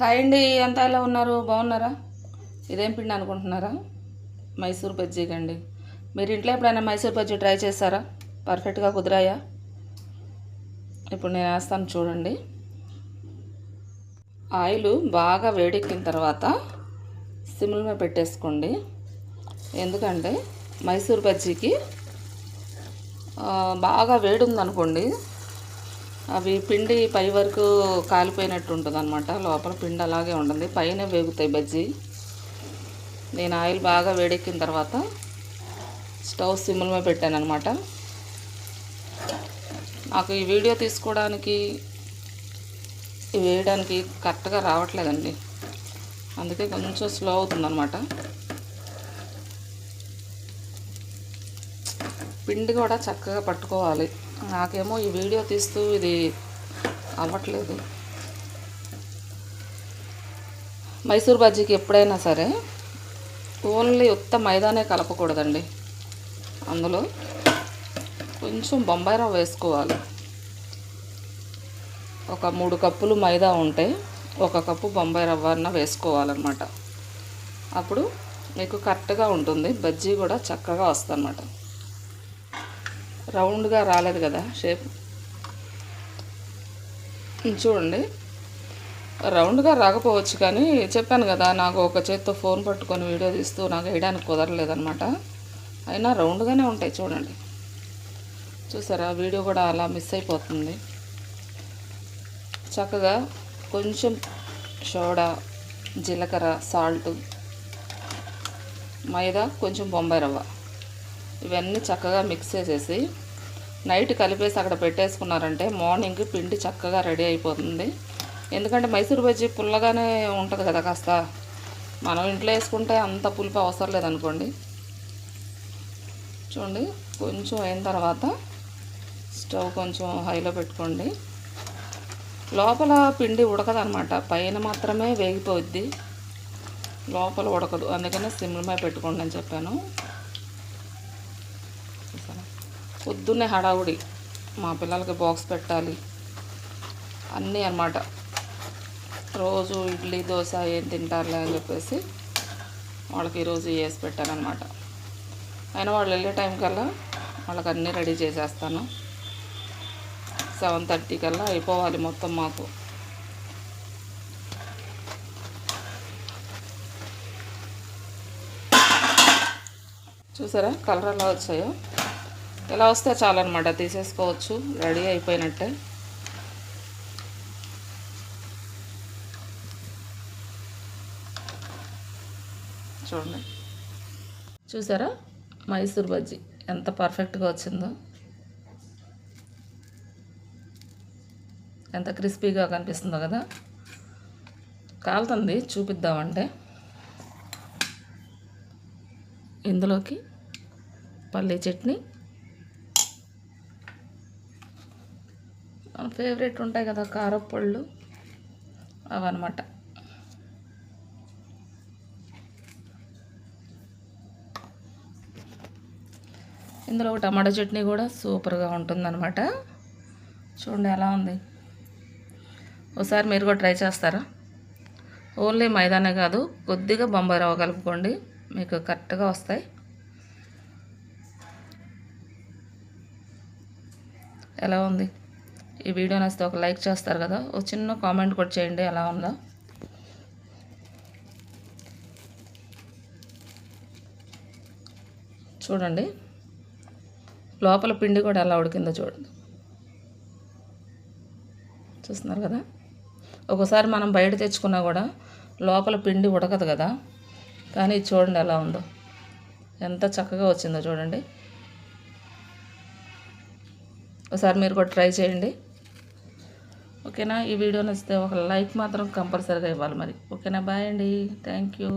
Hi అండి, అంతా ఎలా ఉన్నారు? బాగున్నారా? ఇదేం పిండి అనుకుంటున్నారా? మైసూర్ బజ్జీ అండి. మీరు ఇంట్లో ఎప్పుడైనా మైసూర్ బజ్జీ ట్రై చేశారా? పర్ఫెక్ట్గా కుదిరాయా? ఇప్పుడు నేను వేస్తాను చూడండి. ఆయిల్ బాగా వేడెక్కిన తర్వాత సిమ్లో మీద పెట్టేసుకోండి. ఎందుకంటే మైసూర్ బజ్జీకి బాగా వేడి ఉందనుకోండి, అవి పిండి పై వరకు కాలిపోయినట్టు ఉంటుంది అనమాట. లోపల పిండి అలాగే ఉంటుంది, పైన వేగుతాయి బజ్జీ. నేను ఆయిల్ బాగా వేడెక్కిన తర్వాత స్టవ్ సిమ్లో మీద పెట్టాను అనమాట. నాకు ఈ వీడియో తీసుకోవడానికి వేయడానికి కరెక్ట్గా రావట్లేదండి, అందుకే కొంచెం స్లో అవుతుందన్నమాట. పిండి కూడా చక్కగా పట్టుకోవాలి. నాకేమో ఈ వీడియో తీస్తూ ఇది అవ్వట్లేదు. మైసూర్ బజ్జీకి ఎప్పుడైనా సరే ఓన్లీ ఉత్త మైదానే కలపకూడదండి. అందులో కొంచెం బొంబాయి రవ్వ వేసుకోవాలి. ఒక 3 కప్పులు మైదా ఉంటే 1 కప్పు బొంబాయి రవ్వ అన్న వేసుకోవాలన్నమాట. అప్పుడు మీకు కరెక్ట్గా ఉంటుంది, బజ్జీ కూడా చక్కగా వస్తుంది అన్నమాట. రౌండ్గా రాలేదు కదా షేప్, చూడండి. రౌండ్గా రాకపోవచ్చు, కానీ చెప్పాను కదా, నాకు ఒక చేత్తో ఫోన్ పట్టుకొని వీడియో తీస్తూ నాకు వేయడానికి కుదరలేదనమాట. అయినా రౌండ్గానే ఉంటాయి చూడండి. చూసారా, వీడియో కూడా అలా మిస్ అయిపోతుంది. చక్కగా కొంచెం సోడా, జీలకర్ర, సాల్ట్, మైదా, కొంచెం బొంబాయి రవ్వ ఇవన్నీ చక్కగా మిక్స్ చేసేసి నైట్ కలిపేసి అక్కడ పెట్టేసుకున్నారంటే మార్నింగ్ పిండి చక్కగా రెడీ అయిపోతుంది. ఎందుకంటే మైసూర్ బజ్జీ పుల్లగానే ఉంటుంది కదా, కాస్త మనం ఇంట్లో వేసుకుంటే అంత పులుపు అవసరం లేదనుకోండి. చూడండి, కొంచెం అయిన తర్వాత స్టవ్ కొంచెం హైలో పెట్టుకోండి. లోపల పిండి ఉడకదనమాట, పైన మాత్రమే వేగిపోద్ది, లోపల ఉడకదు. అందుకనే సిమ్లో మీద పెట్టుకోండి అని చెప్పాను. పొద్దున్నే హడావుడి, మా పిల్లలకి బాక్స్ పెట్టాలి అన్నీ అన్నమాట. రోజు ఇడ్లీ దోశ ఏం తింటారులే అని చెప్పేసి వాళ్ళకి ఈరోజు వేసి పెట్టాను అనమాట. అయినా వాళ్ళు వెళ్ళే టైం కల్లా వాళ్ళకి అన్నీ రెడీ చేసేస్తాను. 7:30 కల్లా అయిపోవాలి మొత్తం మాకు. చూసారా కలర్ ఎలా వచ్చాయో? ఎలా వస్తే చాలన్నమాట, తీసేసుకోవచ్చు, రెడీ అయిపోయినట్టే. చూడండి, చూసారా మైసూర్ బజ్జీ ఎంత పర్ఫెక్ట్గా వచ్చిందో, ఎంత క్రిస్పీగా కనిపిస్తుందో కదా. కాలుతుంది, చూపిద్దామంటే ఇందులోకి పల్లీ చట్నీ, మన ఫేవరెట్ ఉంటాయి కదా కారప్పళ్ళు, అవన్నమాట. ఇందులో టమాటా చట్నీ కూడా సూపర్గా ఉంటుందన్నమాట. చూడండి ఎలా ఉంది. ఒకసారి మీరు కూడా ట్రై చేస్తారా? ఓన్లీ మైదానే కాదు, కొద్దిగా బొంబాయి రవ్వ కలుపుకోండి, మీకు కరెక్ట్గా వస్తాయి. ఎలా ఉంది? ఈ వీడియో నచ్చితే ఒక లైక్ చేస్తారు కదా, ఒక చిన్న కామెంట్ కూడా చేయండి ఎలా ఉందో. చూడండి లోపల పిండి కూడా ఎలా ఉడికిందో చూడండి. చూస్తున్నారు కదా, ఒకసారి మనం బయట తెచ్చుకున్నా కూడా లోపల పిండి ఉడకదు కదా, కానీ చూడండి ఎలా ఉందో, ఎంత చక్కగా వచ్చిందో చూడండి. ఒకసారి మీరు కూడా ట్రై చేయండి, ఓకేనా? ఈ వీడియో నచ్చితే ఒక లైక్ మాత్రం కంపల్సరీగా ఇవ్వాలి మరి, ఓకేనా? బాయ్ అండి, థ్యాంక్ యూ.